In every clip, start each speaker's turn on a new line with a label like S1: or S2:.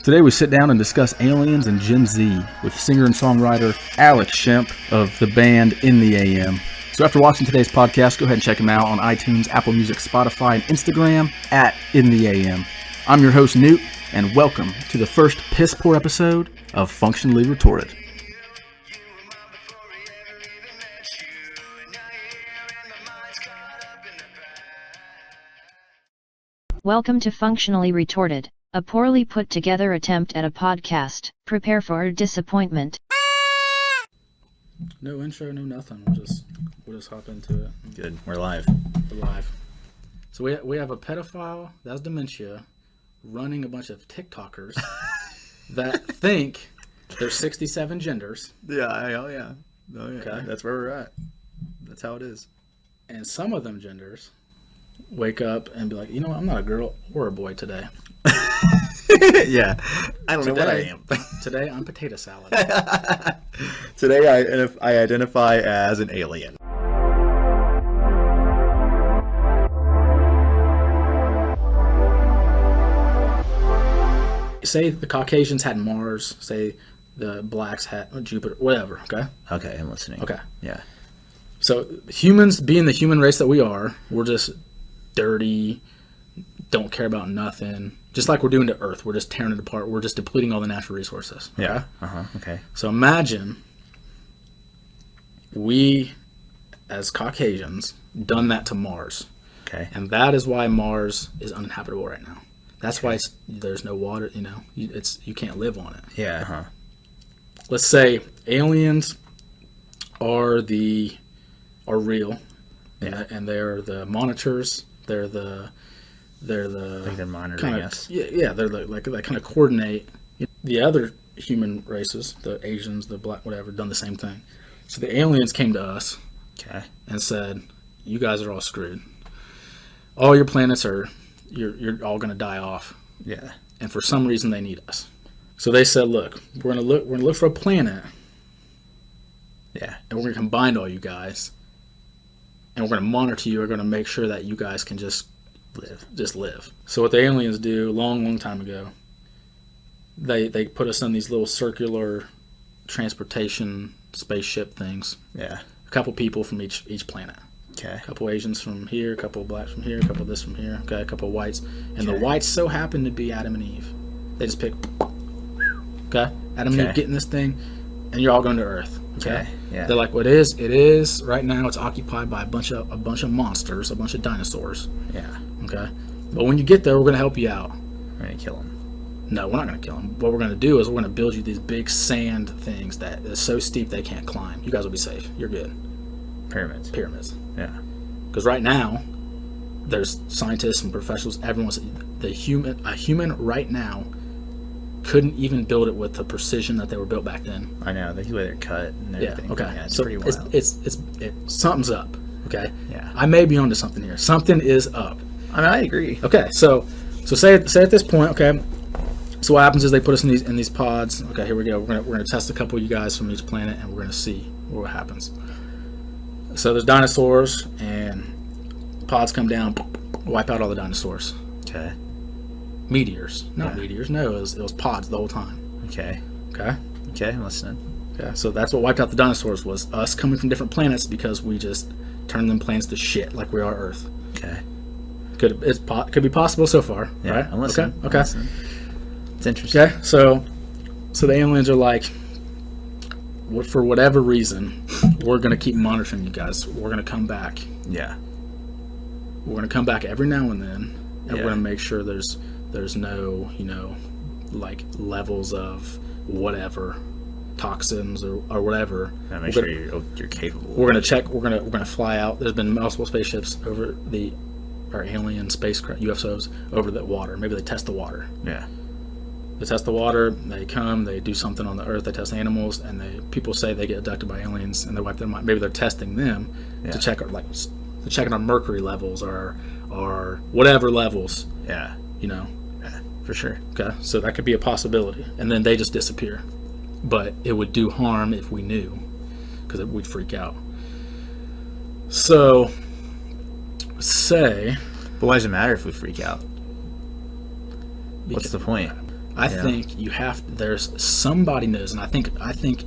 S1: Today we sit down and discuss aliens and Gen Z with singer and songwriter Alex Shimp of the band In the AM. So after watching today's podcast, go ahead and check him out on iTunes, Apple Music, Spotify, and Instagram at In the AM. I'm your host, Newt, and welcome to the first piss poor episode of Functionally Retorted.
S2: Welcome to Functionally Retorted, a poorly put together attempt at a podcast. Prepare for a disappointment.
S1: No intro, no nothing. We'll just hop into it.
S3: Good. We're live.
S1: We're live. So we have a pedophile that has dementia running a bunch of TikTokers that think there's 67 genders.
S3: Yeah. Oh yeah.
S1: Okay.
S3: That's where we're at. That's how it is.
S1: And some of them genders wake up and be like, you know what, I'm not a girl or a boy today.
S3: Yeah. I don't know what I am.
S1: Today I'm potato salad.
S3: Today I identify as an alien.
S1: Say the Caucasians had Mars, say the blacks had Jupiter, whatever, okay?
S3: Okay, I'm listening.
S1: Okay.
S3: Yeah.
S1: So humans, being the human race that we are, we're just dirty, don't care about nothing. Just like we're doing to Earth, we're just tearing it apart. We're just depleting all the natural resources. Okay?
S3: Yeah. Okay.
S1: So imagine we, as Caucasians, done that to Mars.
S3: Okay.
S1: And that is why Mars is uninhabitable right now. That's why there's no water. You know, you can't live on it.
S3: Yeah.
S1: Let's say aliens are real,
S3: Yeah.
S1: and they're the monitors. They're the
S3: Like they're monitoring us.
S1: Yeah. They're they kind of coordinate. The other human races, the Asians, the black, whatever, done the same thing. So the aliens came to us,
S3: Okay.
S1: and said, "You guys are all screwed. All your planets are, you're all going to die off."
S3: Yeah.
S1: And for some reason, they need us. So they said, "Look, we're gonna look for a planet,
S3: Yeah.
S1: and we're gonna combine all you guys, and we're gonna monitor you. We're gonna make sure that you guys can just live." So what the aliens do, long time ago, they put us on these little circular transportation spaceship things.
S3: Yeah.
S1: A couple people from each planet.
S3: Okay.
S1: A couple Asians from here, a couple blacks from here, a couple this from here. Okay, a couple whites, and the
S3: Okay.
S1: whites so happen to be Adam and Eve. They just pick. Okay, Adam and Eve get in this thing, and you're all going to Earth. Okay.
S3: Yeah.
S1: They're like, "What it is right now? It's occupied by a bunch of monsters, a bunch of dinosaurs."
S3: Yeah.
S1: Okay, but when you get there, we're gonna help you out.
S3: We're gonna kill him.
S1: No, we're not gonna kill them. What we're gonna do is we're gonna build you these big sand things that is so steep they can't climb. You guys will be safe. You're good. Pyramids.
S3: Yeah.
S1: Because right now, there's scientists and professionals. Everyone's a human right now couldn't even build it with the precision that they were built back then.
S3: I know. The way they're cut and everything.
S1: Okay.
S3: Yeah, it's
S1: So
S3: pretty wild.
S1: something's up. Okay.
S3: Yeah.
S1: I may be onto something here. Something is up.
S3: I mean, I agree.
S1: Okay. So say at this point. Okay. So what happens is they put us in these pods. Okay. Here we go. We're gonna test a couple of you guys from each planet, and we're gonna see what happens. So there's dinosaurs, and pods come down, wipe out all the dinosaurs.
S3: Okay.
S1: Meteors, not
S3: Yeah.
S1: meteors. No, it was pods the whole time.
S3: Okay.
S1: Okay.
S3: Okay. I'm listening.
S1: Okay. So that's what wiped out the dinosaurs, was us coming from different planets because we just turned them planets to shit like we are Earth.
S3: Okay.
S1: Could be possible so far,
S3: Yeah.
S1: right?
S3: I'm listening.
S1: Okay.
S3: I'm listening. It's interesting.
S1: Okay. So the aliens are like, for whatever reason, we're gonna keep monitoring you guys. We're gonna come back.
S3: Yeah.
S1: We're gonna come back every now and then, and
S3: Yeah.
S1: we're gonna make sure there's no, like levels of whatever toxins or whatever.
S3: Gotta make sure you're capable.
S1: We're gonna check. We're gonna fly out. There's been multiple spaceships over our alien spacecraft UFOs over the water. Maybe they test the water.
S3: Yeah.
S1: They test the water. They come. They do something on the Earth. They test animals, and people say they get abducted by aliens, and they wipe their mind. Maybe they're testing them to check our mercury levels or whatever levels.
S3: Yeah.
S1: Yeah,
S3: For sure.
S1: okay. So that could be a possibility, and then they just disappear. But it would do harm if we knew, because we'd freak out. So,
S3: But why does it matter if we freak out? What's the point?
S1: I think there's somebody knows, and I think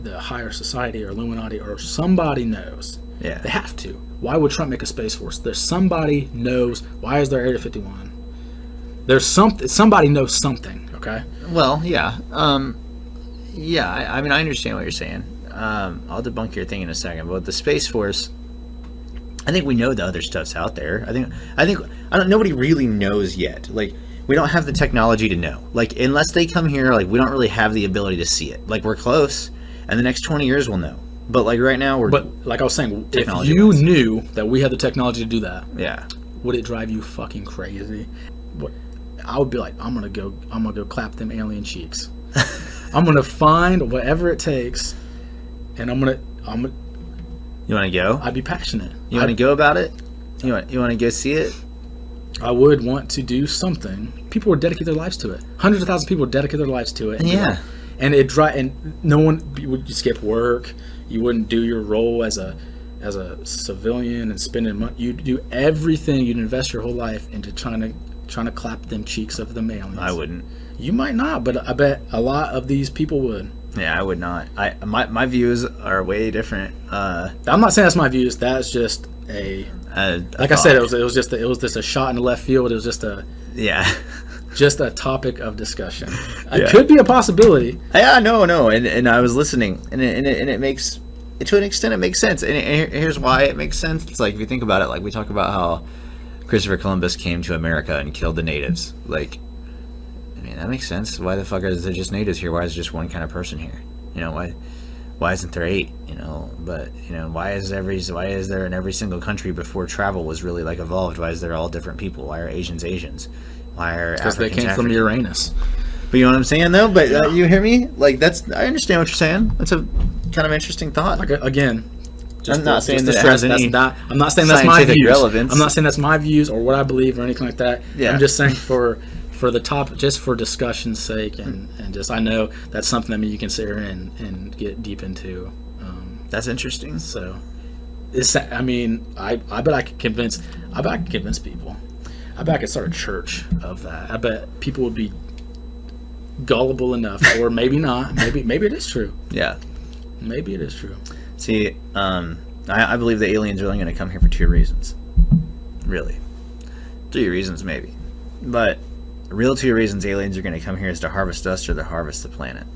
S1: the higher society or Illuminati or somebody knows.
S3: Yeah.
S1: They have to. Why would Trump make a Space Force? There's somebody knows. Why is there Area 51? There's somebody knows something, okay?
S3: Well, yeah. I mean, I understand what you're saying. I'll debunk your thing in a second, but the Space Force, I think we know the other stuff's out there. Nobody really knows yet. Like, we don't have the technology to know. Like, unless they come here, like, we don't really have the ability to see it. Like, we're close, and the next 20 years we'll know. But, like, right now we're...
S1: But, like I was saying, if you knew that we had the technology to do that,
S3: yeah,
S1: would it drive you fucking crazy? I would be like, I'm gonna go clap them alien cheeks. I'm gonna find whatever it takes, and I'm gonna.
S3: You want to go?
S1: I'd be passionate.
S3: You want to go about it? You want to go see it?
S1: I would want to do something. People would dedicate their lives to it. Hundreds of thousands of people would dedicate their lives to it.
S3: Yeah.
S1: And no one would skip work. You wouldn't do your role as a civilian and spending money. You'd do everything. You'd invest your whole life into trying to clap them cheeks of the aliens.
S3: I wouldn't.
S1: You might not, but I bet a lot of these people would.
S3: Yeah, I would not. My views are way different.
S1: I'm not saying that's my views. That's just like I said, it was just a shot in the left field. It was just just a topic of discussion. It could be a possibility.
S3: Yeah, no, and I was listening, and it makes, to an extent, it makes sense. And here's why it makes sense. It's like, if you think about it, like we talk about how Christopher Columbus came to America and killed the natives. Like, I mean, that makes sense. Why the fuck is there just natives here? Why is just one kind of person here? You know, why isn't there 8? You know, but you know, why is there in every single country before travel was really like evolved? Why is there all different people? Why are Asians? Why are
S1: because they came from Uranus?
S3: But you know what I'm saying, though. But you hear me? Like, I understand what you're saying. That's a kind of interesting thought.
S1: Like, again.
S3: I'm not saying that has any
S1: I'm not saying that's my views.
S3: Relevance.
S1: I'm not saying that's my views or what I believe or anything like that.
S3: Yeah.
S1: I'm just saying for the topic, just for discussion's sake, and just, I know that's something that you can sit here and get deep into.
S3: That's interesting.
S1: So, I mean, I bet I could convince people. I bet I could start a church of that. I bet people would be gullible enough, or maybe not. Maybe it is true.
S3: Yeah.
S1: Maybe it is true.
S3: See, I believe the aliens are only going to come here for 2 reasons. Really. 3 reasons, maybe. But the real 2 reasons aliens are going to come here is to harvest us or to harvest the planet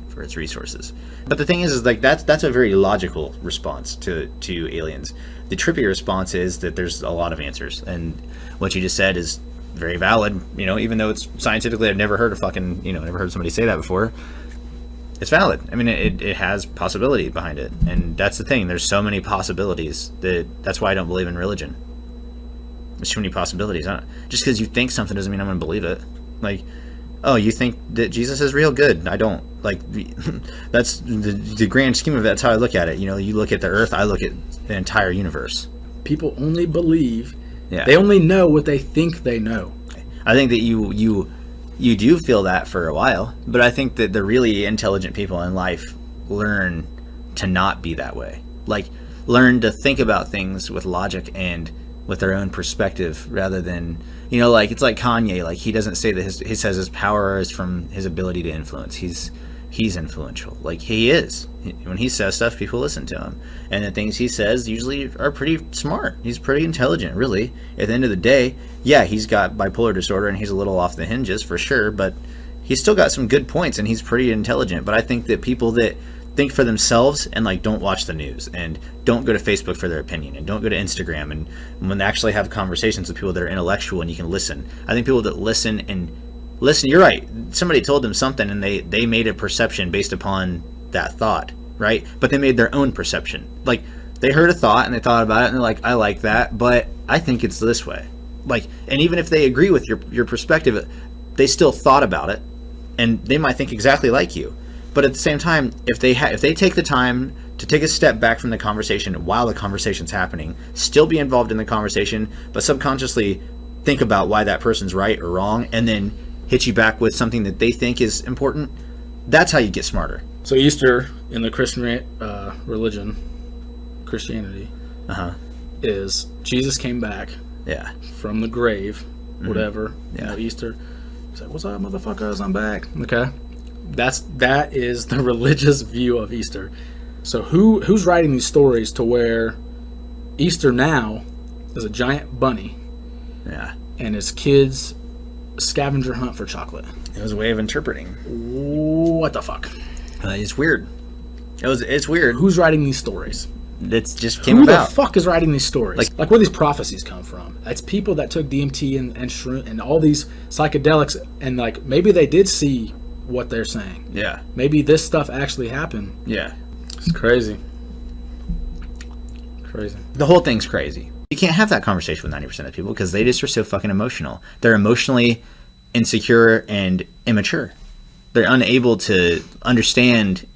S3: for its resources. But the thing is like, that's a very logical response to aliens. The trippy response is that there's a lot of answers. And what you just said is very valid, you know, even though it's scientifically, I've never heard never heard somebody say that before. It's valid. I mean, it has possibility behind it, and that's the thing. There's so many possibilities that's why I don't believe in religion. There's too many possibilities. Just because you think something doesn't mean I'm going to believe it. Like, oh, you think that Jesus is real? Good. I don't. Like, that's the grand scheme of it. That's how I look at it. You know, you look at the Earth, I look at the entire universe.
S1: People only believe.
S3: Yeah.
S1: They only know what they think they know.
S3: I think that you do feel that for a while, but I think that the really intelligent people in life learn to not be that way. Like, learn to think about things with logic and with their own perspective, rather than, you know, like, it's like Kanye. Like, he doesn't say that he says his power is from his ability to influence. He's influential. Like, he is. When he says stuff, people listen to him, and the things he says usually are pretty smart. He's pretty intelligent, really. At the end of the day, yeah, he's got bipolar disorder and he's a little off the hinges for sure, but he's still got some good points and he's pretty intelligent. But I think that people that think for themselves and like don't watch the news and don't go to Facebook for their opinion and don't go to Instagram, and when they actually have conversations with people that are intellectual and you can listen, I think people that listen, you're right, somebody told them something and they made a perception based upon that thought, right? But they made their own perception. Like, they heard a thought and they thought about it and they're like, I like that, but I think it's this way. Like, and even if they agree with your perspective, they still thought about it, and they might think exactly like you. But at the same time, if they take the time to take a step back from the conversation while the conversation's happening, still be involved in the conversation, but subconsciously think about why that person's right or wrong, and then hit you back with something that they think is important, that's how you get smarter.
S1: So Easter in the Christian religion, Christianity, is Jesus came back
S3: Yeah.
S1: from the grave, whatever,
S3: Yeah.
S1: you know, Easter, He's like, what's up, motherfuckers? I'm back. Okay. That is the religious view of Easter. So who's writing these stories to where Easter now is a giant bunny?
S3: Yeah.
S1: And his kids scavenger hunt for chocolate.
S3: It was a way of interpreting.
S1: What the fuck?
S3: It's weird. It's weird.
S1: Who's writing these stories?
S3: It just came
S1: Who
S3: about.
S1: the fuck is writing these stories? Like where these prophecies come from? It's people that took DMT and shroom and all these psychedelics, and like maybe they did see what they're saying.
S3: Yeah.
S1: Maybe this stuff actually happened.
S3: Yeah.
S1: It's crazy. Crazy.
S3: The whole thing's crazy. You can't have that conversation with 90% of people because they just are so fucking emotional. They're emotionally insecure and immature. They're unable to understand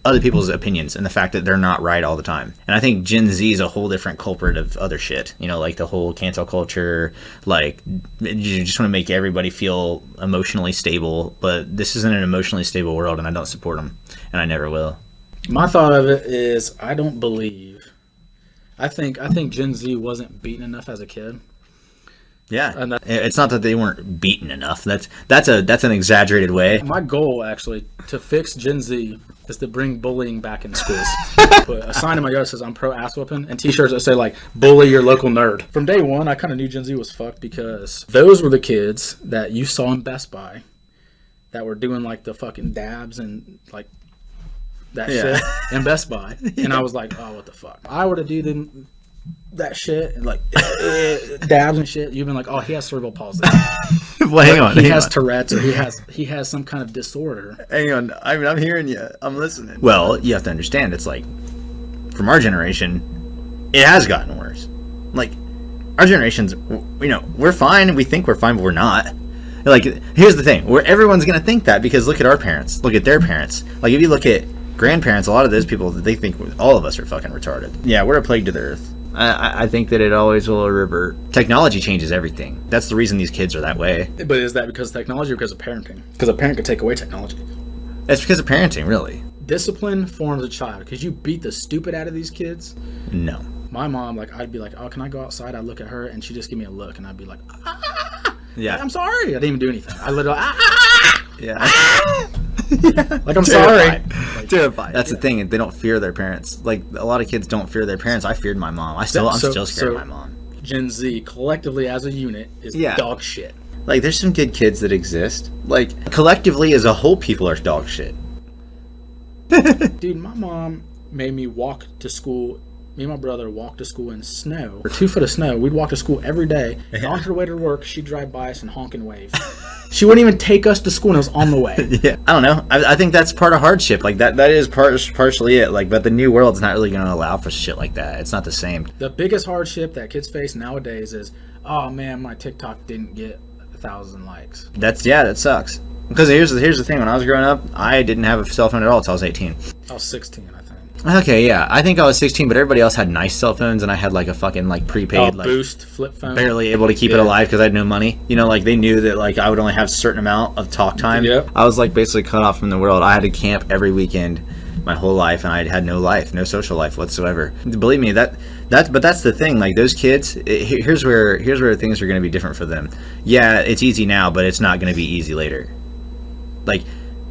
S3: other people's opinions and the fact that they're not right all the time. And I think Gen Z is a whole different culprit of other shit. You know, like the whole cancel culture, like you just want to make everybody feel emotionally stable, but this isn't an emotionally stable world, and I don't support them, and I never will.
S1: My thought of it is I don't believe. I think Gen Z wasn't beaten enough as a kid.
S3: Yeah,
S1: And
S3: it's not that they weren't beaten enough. That's an exaggerated way.
S1: My goal, actually, to fix Gen Z is to bring bullying back in schools. Put a sign in my yard that says I'm pro ass whooping, and t-shirts that say like bully your local nerd. From day one, I kind of knew Gen Z was fucked because those were the kids that you saw in Best Buy that were doing like the fucking dabs and like that shit in Best Buy. And I was like, oh, what the fuck? I were to do them that shit and like dabs and shit, you've been like, oh, he has cerebral palsy.
S3: Well, hang on.
S1: He has Tourette's, or he has some kind of disorder.
S3: Hang on. I mean, I'm hearing you. I'm listening. Well, you have to understand, it's like, from our generation, it has gotten worse. Like, our generation's, you know, we're fine. We think we're fine, but we're not. Like, here's the thing. Where everyone's going to think that because look at our parents. Look at their parents. Like, if you look at grandparents, a lot of those people, they think all of us are fucking retarded. Yeah, we're a plague to the earth. I think that it always will revert. Technology changes everything. That's the reason these kids are that way.
S1: But is that because of technology or because of parenting? Because a parent could take away technology.
S3: It's because of parenting, really.
S1: Discipline forms a child. Because you beat the stupid out of these kids.
S3: No.
S1: My mom, like, I'd be like, oh, can I go outside? I'd look at her, and she'd just give me a look, and I'd be like, ah!
S3: Yeah.
S1: Like, I'm sorry. I didn't even do anything. I literally, ah!
S3: Yeah.
S1: Like, I'm sorry.
S3: Like, terrified. That's the thing. They don't fear their parents. Like, a lot of kids don't fear their parents. I feared my mom. I'm still scared of my mom.
S1: Gen Z, collectively as a unit, is dog shit.
S3: Like, there's some good kids that exist. Like, collectively as a whole, people are dog shit.
S1: Dude, my mom made me walk to school. Me and my brother walked to school in snow. For 2 foot of snow, we'd walk to school every day. And on her way to work, she'd drive by us and honk and wave. She wouldn't even take us to school, and it was on the way.
S3: Yeah, I don't know. I think that's part of hardship. Like, that is partially it. Like, but the new world's not really going to allow for shit like that. It's not the same.
S1: The biggest hardship that kids face nowadays is, oh man, my TikTok didn't get 1,000 likes.
S3: That sucks. Because here's the thing. When I was growing up, I didn't have a cell phone at all until I was 18.
S1: I was 16, I think.
S3: Okay, yeah. I think I was 16, but everybody else had nice cell phones, and I had like a fucking like prepaid like
S1: Boost flip phone.
S3: Barely able to keep it alive because I had no money. You know, like they knew that like I would only have a certain amount of talk time.
S1: Yep.
S3: I was like basically cut off from the world. I had to camp every weekend my whole life, and I had no life, no social life whatsoever. Believe me, but that's the thing. Like those kids, here's where things are going to be different for them. Yeah, it's easy now, but it's not going to be easy later. Like.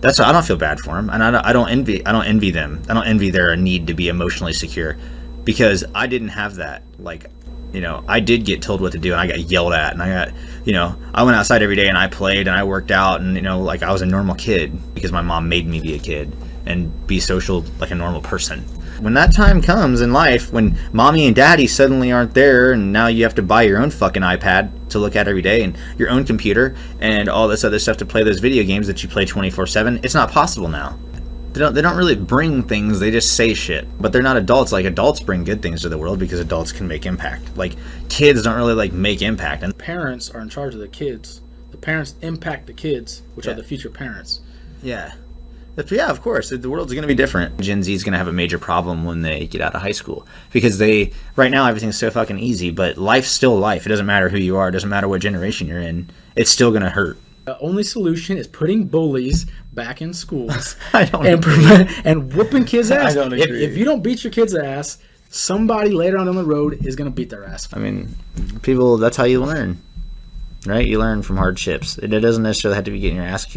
S3: That's why I don't feel bad for them, and I don't envy them. I don't envy their need to be emotionally secure, because I didn't have that. Like, you know, I did get told what to do, and I got yelled at, and I got, you know, I went outside every day and I played and I worked out, and you know, like I was a normal kid because my mom made me be a kid and be social like a normal person. When that time comes in life, when mommy and daddy suddenly aren't there, and now you have to buy your own fucking iPad to look at every day, and your own computer, and all this other stuff to play those video games that you play 24/7, it's not possible now. They don't really bring things, they just say shit. But they're not adults. Like, adults bring good things to the world because adults can make impact. Like, kids don't really, like, make impact. And
S1: parents are in charge of the kids. The parents impact the kids, which are the future parents.
S3: Yeah. Yeah, of course. The world's going to be different. Gen Z is going to have a major problem when they get out of high school. Because right now, everything's so fucking easy, but life's still life. It doesn't matter who you are. It doesn't matter what generation you're in. It's still going to hurt.
S1: The only solution is putting bullies back in schools.
S3: I don't
S1: and whooping kids' ass.
S3: I don't agree.
S1: If you don't beat your kids' ass, somebody later on down the road is going to beat their ass.
S3: I mean, people, that's how you learn. right? You learn from hardships. It doesn't necessarily have to be getting your ass kicked.